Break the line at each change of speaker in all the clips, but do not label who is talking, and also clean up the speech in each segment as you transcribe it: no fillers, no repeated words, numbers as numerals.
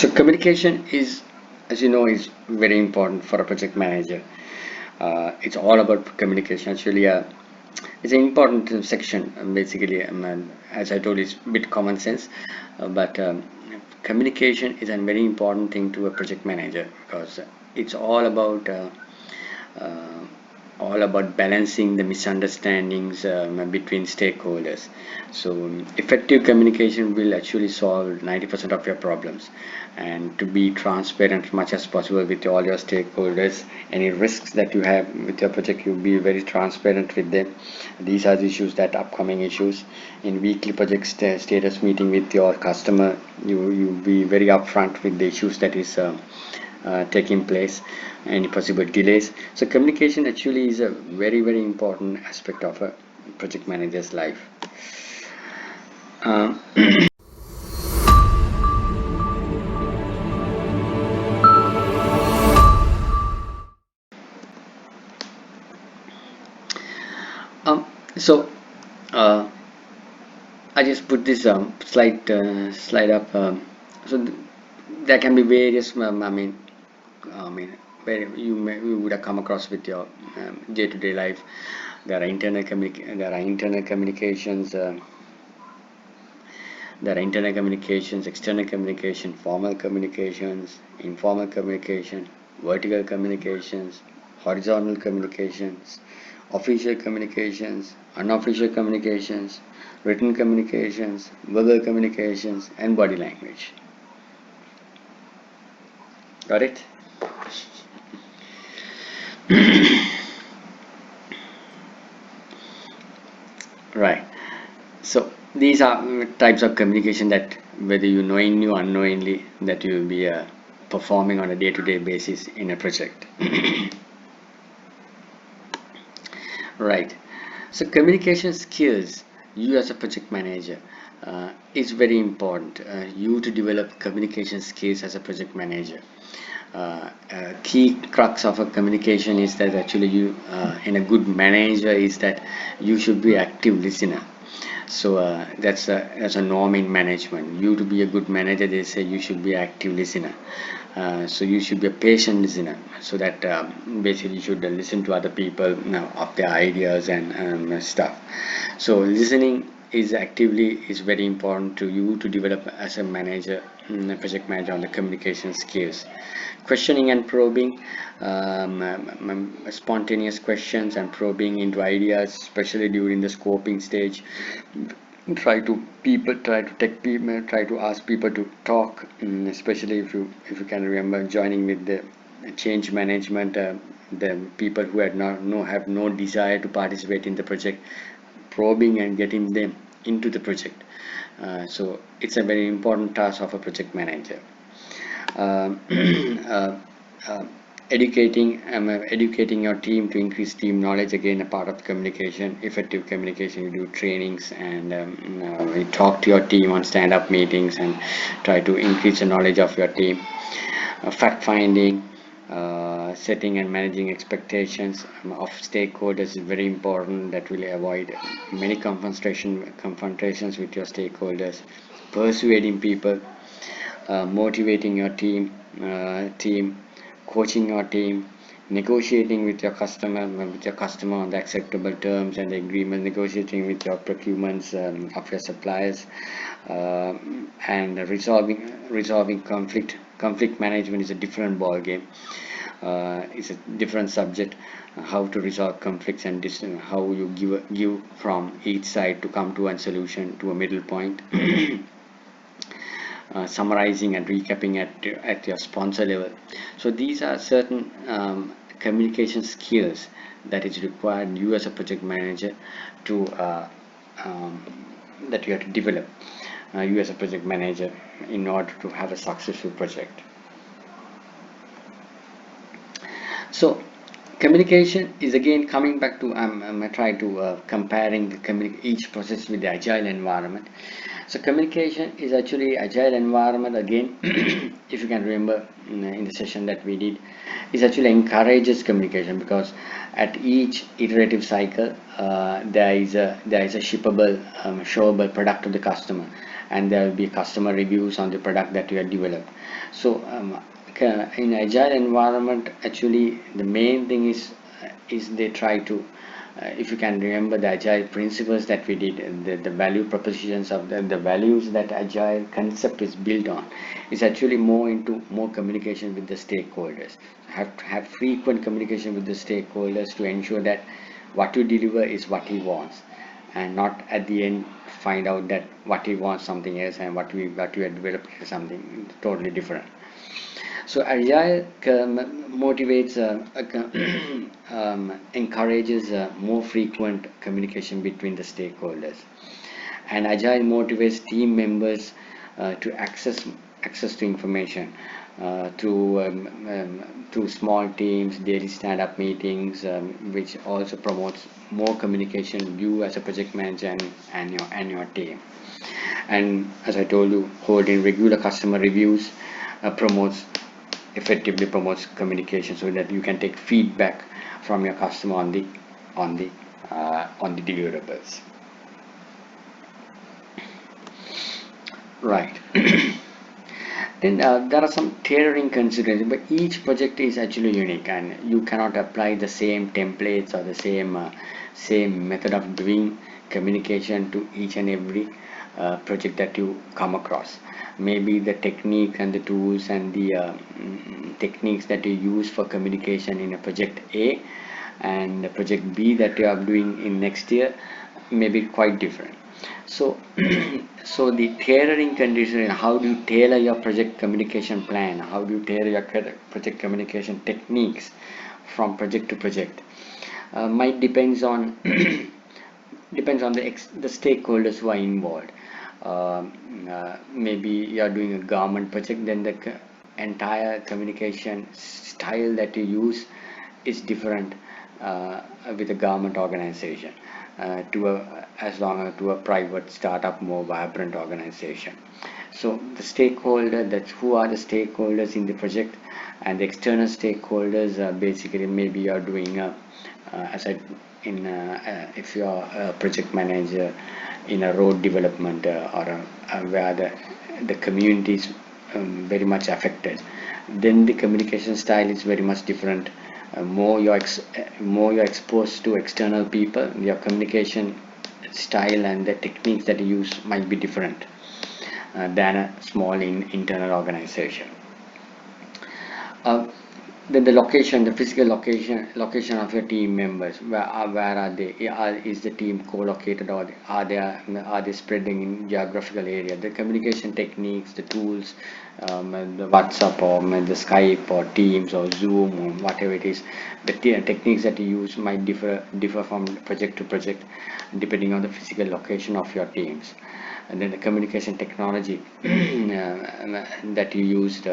So communication is, as you know, is very important for a project manager. It's all about communication. Actually, it's an important section. Basically, as I told you, it's a bit common sense, but communication is a very important thing to a project manager because it's uh, all about balancing the misunderstandings between stakeholders. So effective communication will actually solve 90% of your problems, and to be transparent as much as possible with all your stakeholders. Any risks that you have with your project, you'll be very transparent with them. These are the issues, that upcoming issues. In weekly project status meeting with your customer, you be very upfront with the issues that is taking place, any possible delays. So communication actually is a very important aspect of a project manager's life. Uh, um, so uh, I just put this slide up. There can be various. I mean, where you would have come across with your day-to-day life. There are internal communications. There are internal communications, external communication, formal communications, informal communication, vertical communications, horizontal communications, official communications, unofficial communications, written communications, verbal communications, and body language. Got it? Right. So these are types of communication that, whether you knowingly or unknowingly, that you will be performing on a day-to-day basis in a project. Right. So communication skills, you as a project manager, is very important. You to develop communication skills as a project manager. Key crux of a communication is that actually you, in a good manager, is that you should be active listener. So that's a norm in management. You to be a good manager, they say you should be active listener. So you should be a patient listener. So that basically you should listen to other people, of their ideas and stuff. So listening is very important to you to develop as a manager, a project manager, on the communication skills. Questioning and probing, spontaneous questions and probing into ideas, especially during the scoping stage. Try to ask people to talk, especially if you can remember joining with the change management, the people who have no desire to participate in the project, probing and getting them into the project. So it's a very important task of a project manager. um, uh, uh, educating your team to increase team knowledge, again a part of communication. Effective communication, you do trainings, and you talk to your team on stand-up meetings and try to increase the knowledge of your team. Fact finding, setting and managing expectations of stakeholders is very important. That will avoid many confrontations with your stakeholders. Persuading people, motivating your team, coaching your team, negotiating with your customer on the acceptable terms and the agreement, negotiating with your procurements of your suppliers, uh, and resolving conflict. Conflict management is a different ball game. It's a different subject. How to resolve conflicts, and how you give from each side to come to a solution, to a middle point. Summarizing and recapping at your sponsor level. So these are certain communication skills that is required you as a project manager to um, that you have to develop, you as a project manager, in order to have a successful project. So Communication is again coming back to I'm trying to comparing each process with the agile environment. So communication is actually agile environment again. If you can remember in the session that we did, is actually encourages communication, because at each iterative cycle there is a shippable, showable product to the customer, and there will be customer reviews on the product that you have developed. So in agile environment, actually the main thing is they try to if you can remember the agile principles that we did, the value propositions of the values that agile concept is built on, is actually more into more communication with the stakeholders. Have to have frequent communication with the stakeholders to ensure that what you deliver is what he wants, and not at the end find out that what he wants something else and what you have developed is something totally different. So Agile motivates, encourages more frequent communication between the stakeholders, and Agile motivates team members to access to information through small teams, daily stand-up meetings, which also promotes more communication. You as a project manager and your team. And as I told you, holding regular customer reviews promotes effectively promotes communication, so that you can take feedback from your customer on the deliverables. Right. Then there are some tailoring considerations, but each project is actually unique, and you cannot apply the same templates or the same method of doing communication to each and every project that you come across. Maybe the technique and the tools and the techniques that you use for communication in a project A and the project B that you are doing in next year may be quite different. So, so the tailoring condition, how do you tailor your project communication plan? How do you tailor your project communication techniques from project to project? Might depends on depends on the stakeholders who are involved. Maybe you are doing a government project, then the entire communication style that you use is different with a government organization as long as to a private startup, more vibrant organization. So the stakeholder, that's who are the stakeholders in the project, and the external stakeholders basically maybe you are doing as I in if you are a project manager in a road development where the community is very much affected, then the communication style is very much different. More you're exposed to external people, your communication style and the techniques that you use might be different than a small internal organization. Uh, then the physical location of your team members. Where are they? Is the team co-located, or are they spreading in geographical area? The communication techniques, the tools, the WhatsApp or the Skype or Teams or Zoom or whatever it is, the techniques that you use might differ from project to project, depending on the physical location of your teams. And then the communication technology that you used.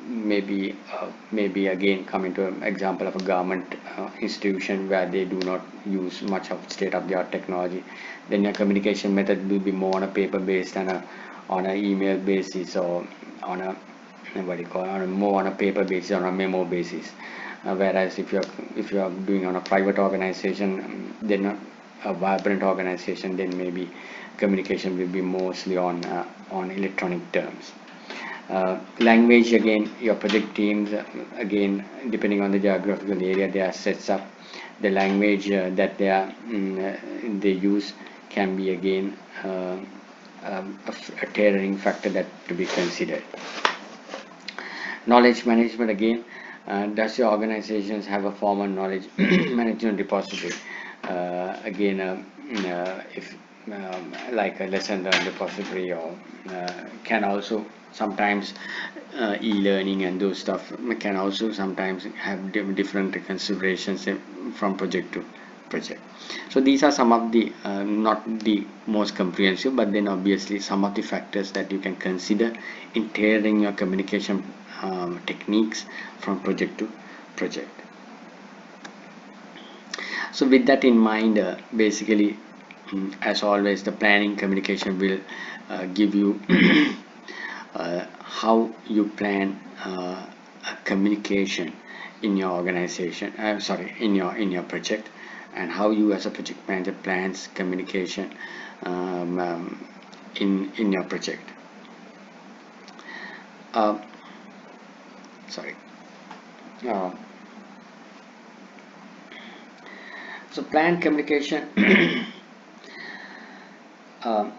Maybe again coming to an example of a government institution where they do not use much of state-of-the-art technology, then your communication method will be more on a paper based than on a email basis, or on a what do you call it, more on a paper basis, on a memo basis. Whereas if you are doing on a private organization, then a vibrant organization, then maybe communication will be mostly on electronic terms. Language, again, your project teams, again, depending on the geographical area they are sets up, the language that they use can be again a tailoring factor that to be considered. Knowledge management, again, does your organizations have a formal knowledge management repository? Again, if like a lesson learned repository, or can also sometimes e-learning and those stuff can also sometimes have different considerations from project to project. So these are some of the not the most comprehensive, but then obviously some of the factors that you can consider in tailoring your communication techniques from project to project. So with that in mind, basically, as always, the planning communication will give you how you plan communication in your organization. Sorry, in your project, and how you as a project manager plans communication in your project. Uh, sorry. Uh, so plan communication uh,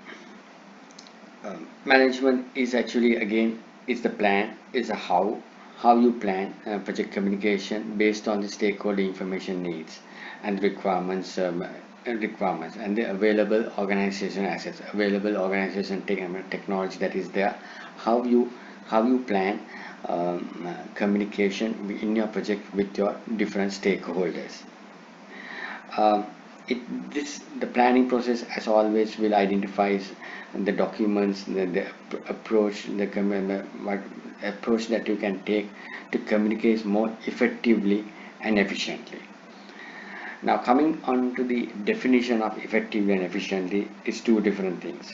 management is actually, again, is the plan, is a how you plan project communication based on the stakeholder information needs and requirements and the available organization assets, available organization technology that is there. How you plan communication in your project with your different stakeholders. um, the planning process, as always, will identify the documents, the approach, what approach that you can take to communicate more effectively and efficiently. Now, coming on to the definition of effectively and efficiently, is two different things.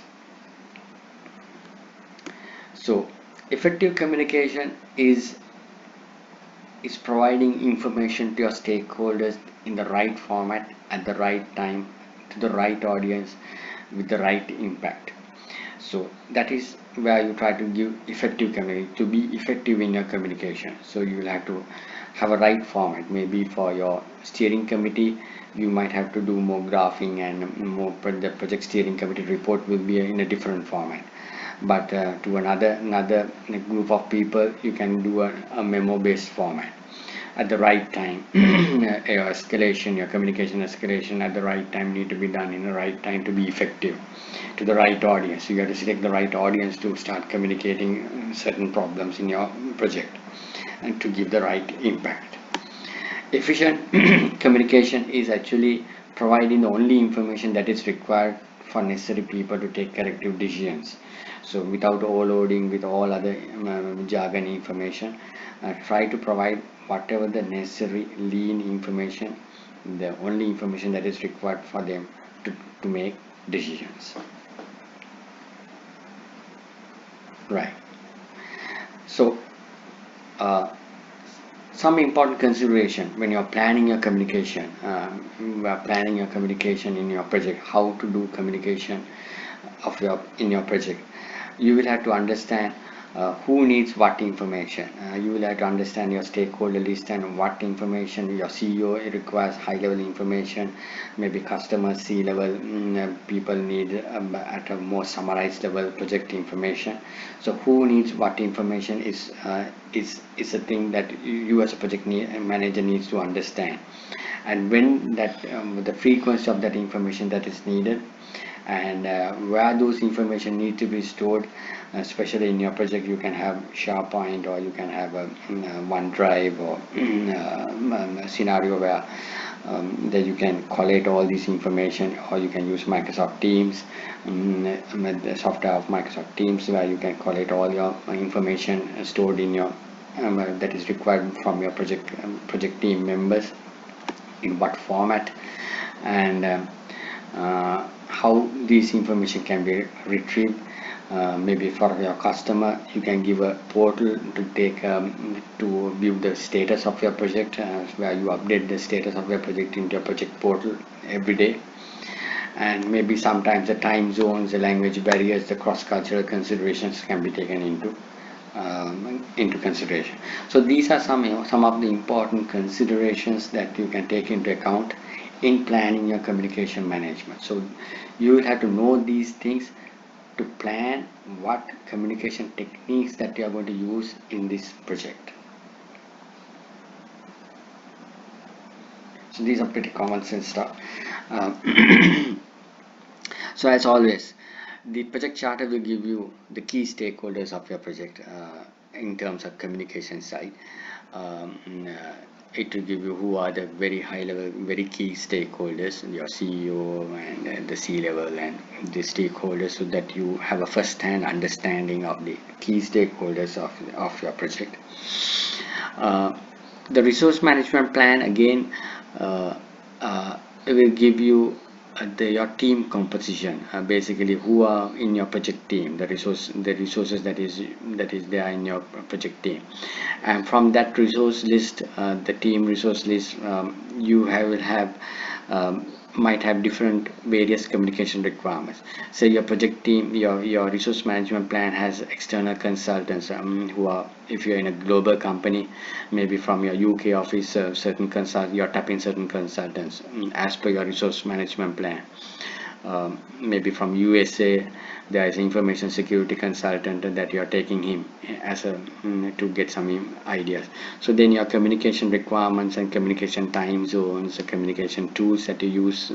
So effective communication is providing information to your stakeholders in the right format, at the right time, to the right audience, with the right impact. So that is where you try to give effective communication, to be effective in your communication. So you will have to have a right format. Maybe for your steering committee, you might have to do more graphing, and more the project steering committee report will be in a different format. But to another group of people, you can do a memo based format at the right time. Your escalation, your communication escalation at the right time need to be done in the right time to be effective to the right audience. You have to select the right audience to start communicating certain problems in your project and to give the right impact. Efficient communication is actually providing the only information that is required for necessary people to take corrective decisions. So without overloading with all other jargon information, try to provide whatever the necessary lean information, the only information that is required for them to make decisions. Right. So some important consideration when you're planning your communication, you are planning your communication in your project, how to do communication in your project. You will have to understand who needs what information. You will have to understand your stakeholder list and what information your CEO requires, high level information, maybe customer C-level people need at a more summarized level project information. So who needs what information is a thing that you as a project manager needs to understand, and when that the frequency of that information that is needed, and where those information need to be stored. Especially in your project, you can have SharePoint, or you can have a OneDrive, or a scenario where that you can collate all this information, or you can use Microsoft Teams, the software of Microsoft Teams, where you can collate all your information stored in your that is required from your project team members, in what format, and how this information can be retrieved. Maybe for your customer, you can give a portal to take to view the status of your project, where you update the status of your project into your project portal every day. And maybe sometimes the time zones, the language barriers, the cross-cultural considerations can be taken into consideration. So these are some of the important considerations that you can take into account in planning your communication management. So you will have to know these things to plan what communication techniques that you are going to use in this project. So these are pretty common sense stuff. So as always, the project charter will give you the key stakeholders of your project in terms of communication side. It will give you who are the very high level, very key stakeholders, your CEO and the C level and the stakeholders, so that you have a first-hand understanding of the key stakeholders of your project. The resource management plan, again, it will give you your team composition, basically who are in your project team, the resources that is there in your project team, and from that resource list, the team resource list, will have, might have different various communication requirements. So your project team, your resource management plan has external consultants, who are, if you're in a global company, maybe from your UK office, you're tapping certain consultants, as per your resource management plan. Maybe from USA, there is information security consultant that you are taking him as a, to get some ideas. So then your communication requirements and communication time zones, the communication tools that you use,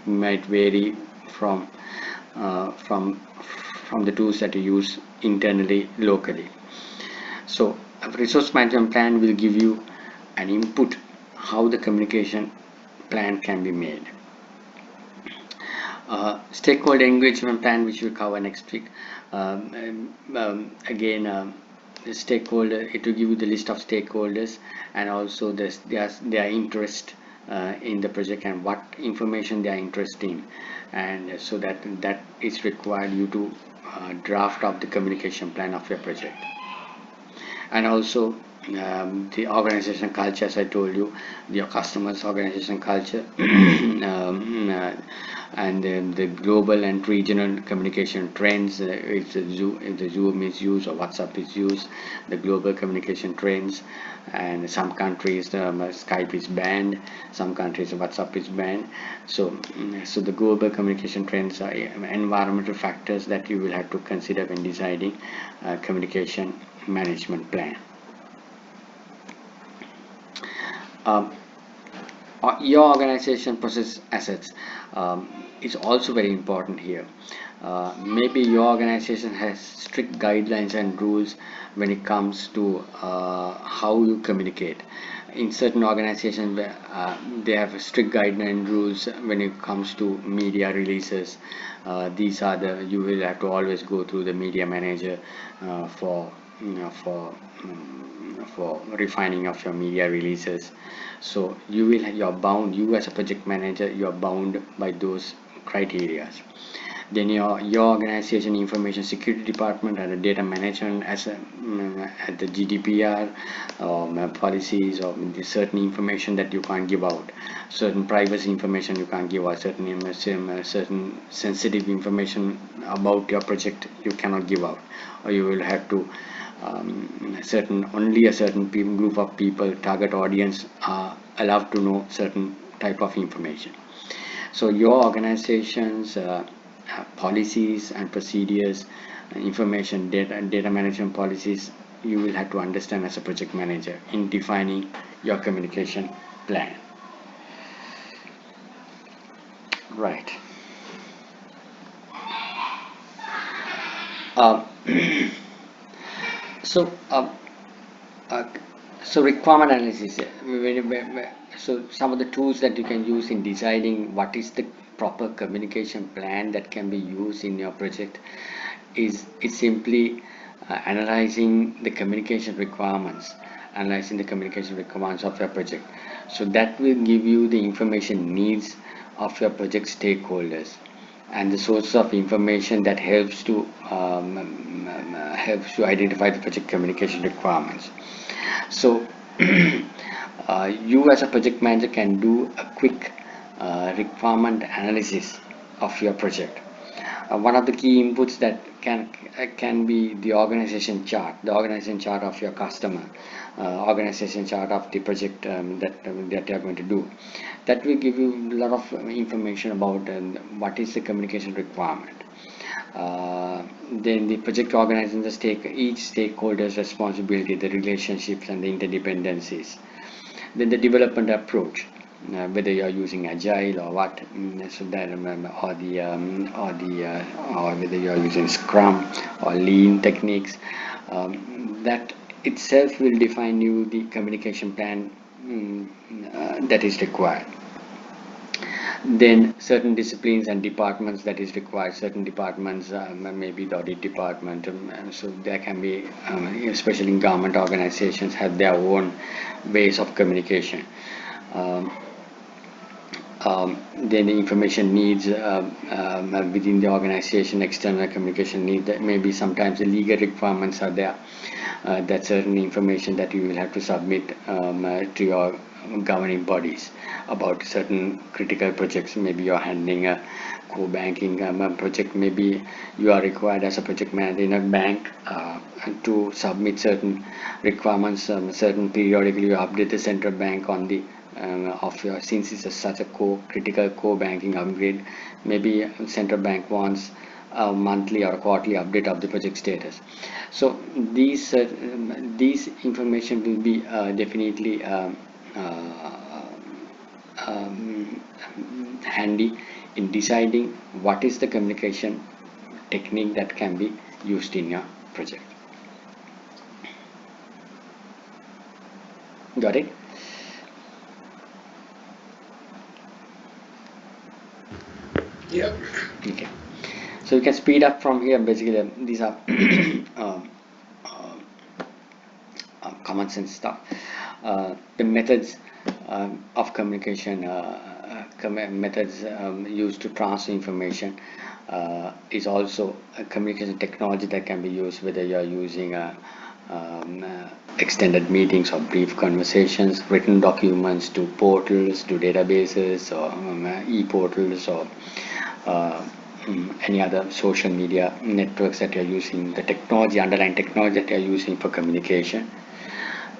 might vary from uh, from from the tools that you use internally, locally. So a resource management plan will give you an input how the communication plan can be made. Stakeholder engagement plan, which we'll cover next week. Again, the stakeholder, it will give you the list of stakeholders, and also their interest in the project, and what information they are interested in, and so that is required you to draft up the communication plan of your project. And also, the organization culture, as I told you, your customers organization culture, and then the global and regional communication trends, if the Zoom is used or WhatsApp is used, the global communication trends. And some countries, Skype is banned, some countries WhatsApp is banned. So the global communication trends are environmental factors that you will have to consider when deciding communication management plan. Um, your organization process assets, is also very important here. Maybe your organization has strict guidelines and rules when it comes to how you communicate. In certain organizations, they have strict guideline rules when it comes to media releases. These are you will have to always go through the media manager for for refining of your media releases. So you're bound, you as a project manager, you're bound by those criteria. Then your organization information security department and the data management, as at the GDPR policies, or certain information that you can't give out, certain privacy information you can't give out, certain sensitive information about your project you cannot give out, or you will have to, only a certain group of people, target audience, are allowed to know certain type of information. So your organization's policies and procedures, information data management policies, you will have to understand as a project manager in defining your communication plan. Right. Uh, so uh, uh, so requirement analysis, so some of the tools that you can use in deciding what is the proper communication plan that can be used in your project is simply analyzing the communication requirements, of your project. So that will give you the information needs of your project stakeholders, and the source of information that helps to identify the project communication requirements. So you as a project manager can do a quick requirement analysis of your project. One of the key inputs that can be the organization chart, of your customer, organization chart of the project, that you are going to do. That will give you a lot of information about what is the communication requirement. Then the project organizing each stakeholder's responsibility, the relationships and the interdependencies. Then the development approach, whether you are using agile or what, so that, or whether you are using scrum or lean techniques, that itself will define you the communication plan that is required. Then certain disciplines and departments that is required. Certain departments, maybe the audit department, so there can be, especially in government organizations, have their own ways of communication. Um, then the information needs within the organization, external communication need, that maybe sometimes the legal requirements are there, that certain information that you will have to submit to your governing bodies about certain critical projects. Maybe you're handling a co-banking project, maybe you are required as a project manager in a bank to submit certain requirements, certain periodically you update the central bank on the of your, since it's such a critical core banking upgrade, maybe central bank wants a monthly or quarterly update of the project status. So these information will be definitely handy in deciding what is the communication technique that can be used in your project. Got it?
Yeah.
Okay. So you can speed up from here. Basically, these are common sense stuff. The methods of communication, methods used to transfer information is also a communication technology that can be used, whether you are using extended meetings or brief conversations, written documents, to portals, to databases, or e-portals, or any other social media networks that you're using. The technology, underlying technology that you're using for communication,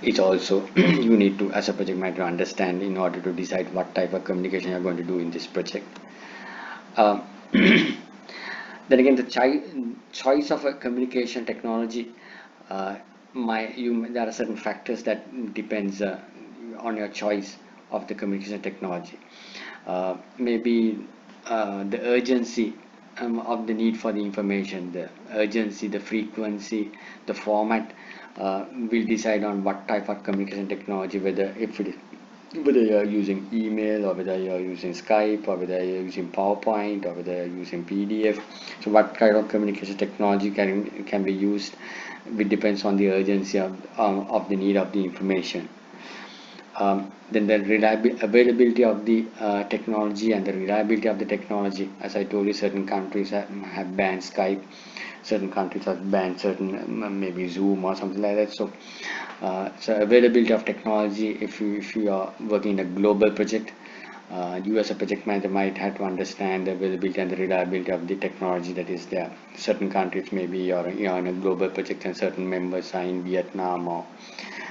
it's also you need to, as a project manager, understand in order to decide what type of communication you're going to do in this project. Then again, the choice of a communication technology, there are certain factors that depends on your choice of the communication technology. Maybe the urgency of the need for the information, the urgency, the frequency, the format will decide on what type of communication technology, whether you're using email, or whether you're using Skype, or whether you're using PowerPoint, or whether you're using PDF. So what kind of communication technology can be used, it depends on the urgency of the need of the information. Then the availability of the technology and the reliability of the technology. As I told you, certain countries have banned Skype, certain countries have banned certain maybe Zoom or something like that. So availability of technology, if you are working in a global project, you as a project manager might have to understand the availability and the reliability of the technology that is there. Certain countries, maybe you're in a global project and certain members are in Vietnam, or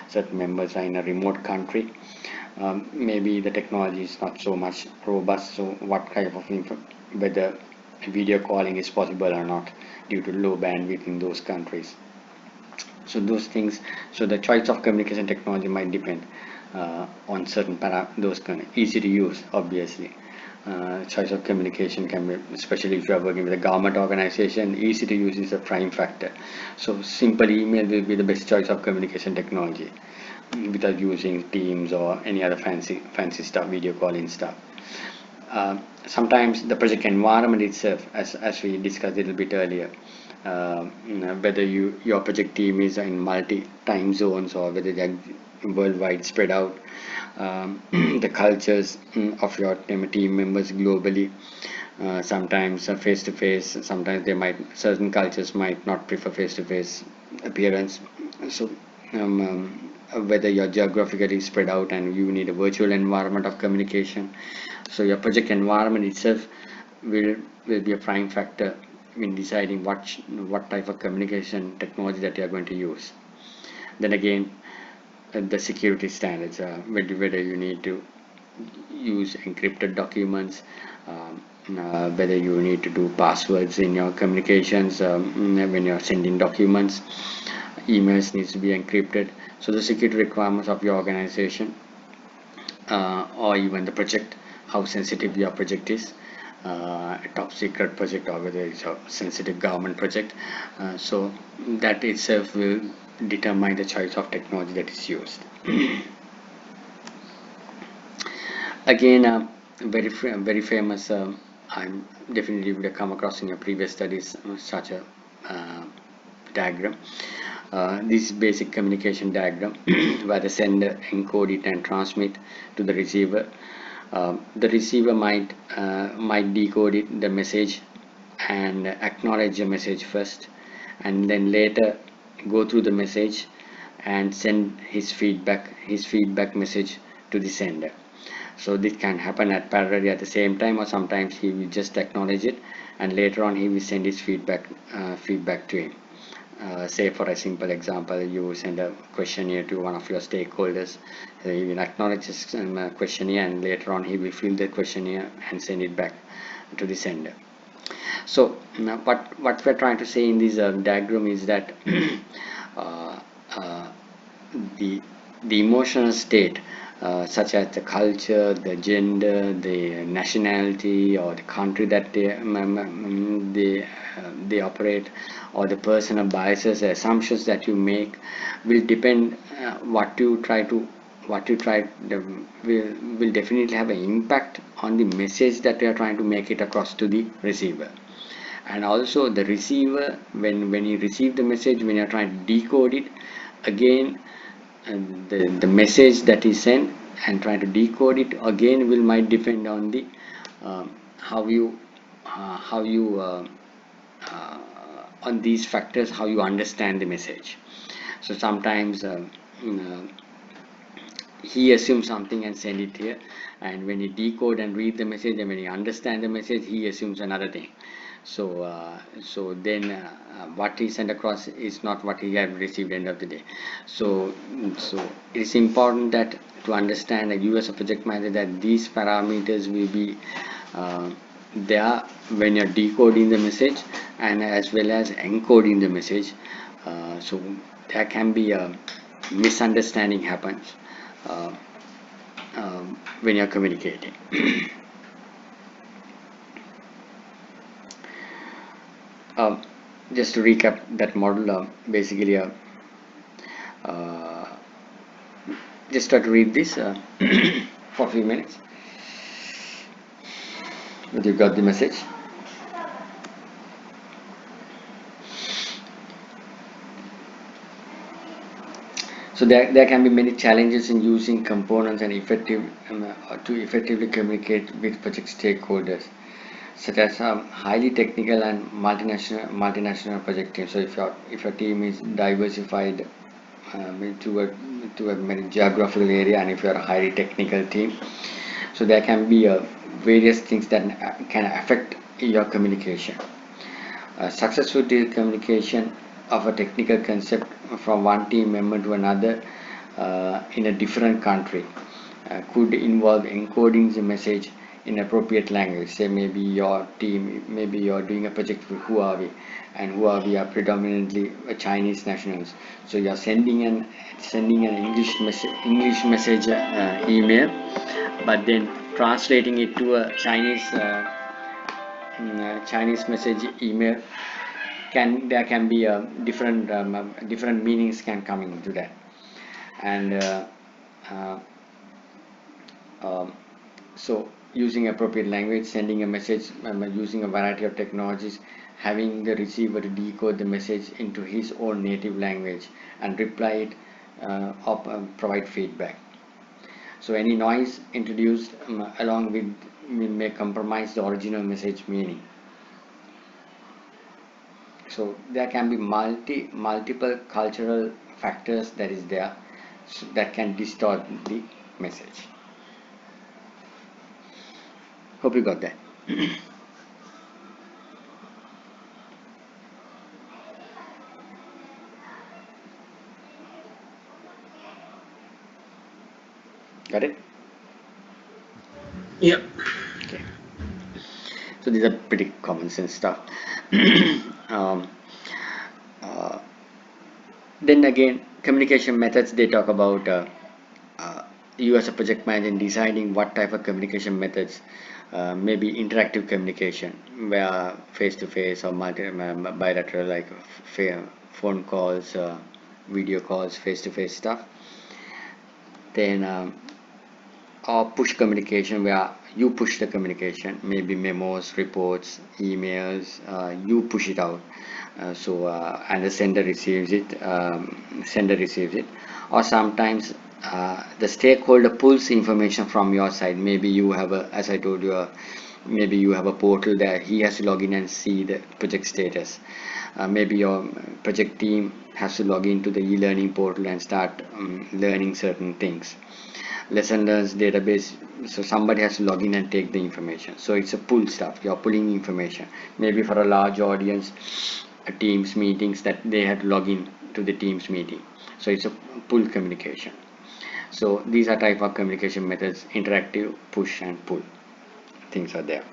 certain members are in a remote country. Maybe the technology is not so much robust, so what kind of whether video calling is possible or not due to low bandwidth in those countries. So those things, so the choice of communication technology might depend on certain those kind of easy to use, obviously. Choice of communication can be, especially if you are working with a government organization, easy to use is a prime factor. So simple email will be the best choice of communication technology without using Teams or any other fancy stuff, video calling stuff. Sometimes the project environment itself, as we discussed a little bit earlier, whether your project team is in multi time zones or whether they're worldwide spread out, the cultures of your team members globally, sometimes face to face, sometimes certain cultures might not prefer face to face appearance. So whether you're geographically spread out and you need a virtual environment of communication, so your project environment itself will be a prime factor in deciding what type of communication technology that you are going to use. Then again, the security standards, whether you need to use encrypted documents, whether you need to do passwords in your communications when you're sending documents, emails needs to be encrypted. So the security requirements of your organization, or even the project, how sensitive your project is, a top secret project or whether it's a sensitive government project. So that itself will determine the choice of technology that is used. Again, very famous, I'm definitely would have come across in your previous studies such a diagram. This basic communication diagram where the sender encode it and transmit to the receiver. The receiver might decode the message and acknowledge the message first, and then later go through the message and send his feedback message to the sender. So this can happen at parallelly at the same time, or sometimes he will just acknowledge it and later on he will send his feedback to him. Say for a simple example, you send a questionnaire to one of your stakeholders. He will acknowledge this questionnaire, and later on he will fill the questionnaire and send it back to the sender. So now what we're trying to say in this diagram is that uh, uh, the emotional state, such as the culture, the gender, the nationality, or the country that they operate, or the personal biases, assumptions that you make, will depend what you try will definitely have an impact on the message that you are trying to make it across to the receiver. And also the receiver, when you receive the message, when you're trying to decode it, again, and the message that is sent and trying to decode it again will might depend on the how you uh, on these factors, how you understand the message. So sometimes he assumes something and send it here, and when you decode and read the message and when you understand the message, he assumes another thing. So then what he sent across is not what he had received end of the day. So it is important that to understand and you as a project manager that these parameters will be there when you're decoding the message and as well as encoding the message. So there can be a misunderstanding happens uh, when you're communicating. Uh, just to recap that model, basically, uh, just try to read this for a few minutes. But you got the message. So there can be many challenges in using components and to effectively communicate with project stakeholders, such as highly technical and multinational project teams. So if your team is diversified to a many geographical area, and if you are a highly technical team, so there can be various things that can affect your communication. Successful communication of a technical concept from one team member to another in a different country could involve encoding the message in appropriate language. Say maybe your team, maybe you're doing a project with Huawei, and Huawei are predominantly Chinese nationals. So you're sending an English message email, but then translating it to a Chinese message email, there can be different meanings can come into that. And uh, um, so using appropriate language, sending a message using a variety of technologies, having the receiver decode the message into his own native language and reply it or provide feedback. So any noise introduced along with may compromise the original message meaning. So there can be multiple cultural factors that is there, so that can distort the message. Hope you got that. Got it?
Yep.
Okay. So these are pretty common sense stuff. um, uh, then again, communication methods, they talk about you as a project manager in deciding what type of communication methods, maybe interactive communication, where face-to-face or bilateral, like phone calls, video calls, face-to-face stuff. Then or push communication, where you push the communication, maybe memos, reports, emails, you push it out. And the sender receives it. Or sometimes The stakeholder pulls information from your side. Maybe you have a, as I told you, maybe you have a portal that he has to log in and see the project status. Maybe your project team has to log into the e-learning portal and start learning certain things. Lesson learns database, so somebody has to log in and take the information. So it's a pull stuff. You're pulling information. Maybe for a large audience, teams meetings, that they have to log in to the teams meeting. So it's a pull communication. So these are type of communication methods: interactive, push, and pull. Things are there.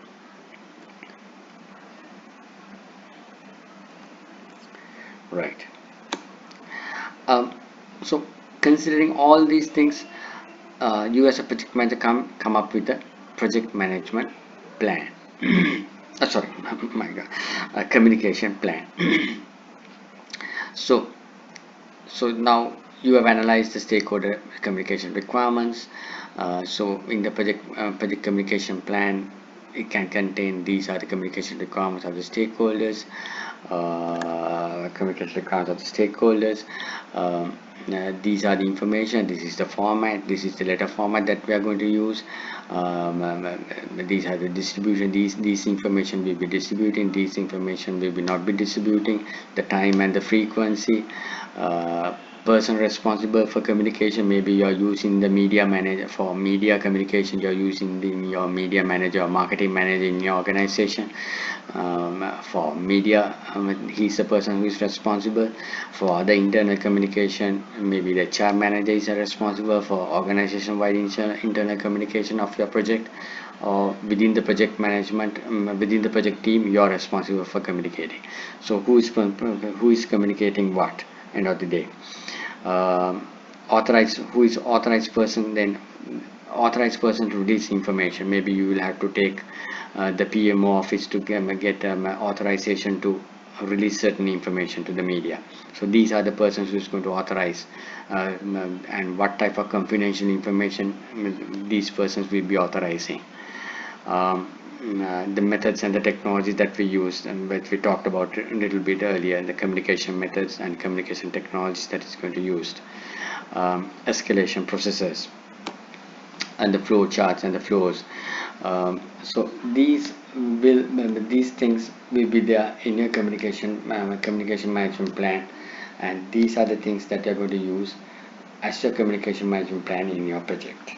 Right. So considering all these things, you as a project manager come up with a project management plan. Sorry, my God, a communication plan. So now you have analyzed the stakeholder communication requirements. So in the project communication plan, it can contain these are the communication requirements of the stakeholders. Communication requirements of the stakeholders. These are the information. This is the format. This is the letter format that we are going to use. These are the distribution. These information will be distributing. These information will be not be distributing. The time and the frequency. Person responsible for communication, maybe you're using the media manager. For media communication, you're using your media manager or marketing manager in your organization. For media, he's the person who is responsible. For the internal communication, maybe the HR manager is responsible for organization-wide internal communication of your project. Or within the project management, within the project team, you're responsible for communicating. So who is communicating what end of the day? Authorized, who is authorized person, then authorized person to release information. Maybe you will have to take the PMO office to get authorization to release certain information to the media. So these are the persons who is going to authorize, and what type of confidential information these persons will be authorizing. The methods and the technologies that we use, and which we talked about a little bit earlier, the communication methods and communication technologies that is going to use. Escalation processes and the flow charts and the flows. So these things will be there in your communication management plan, and these are the things that you're going to use as your communication management plan in your project.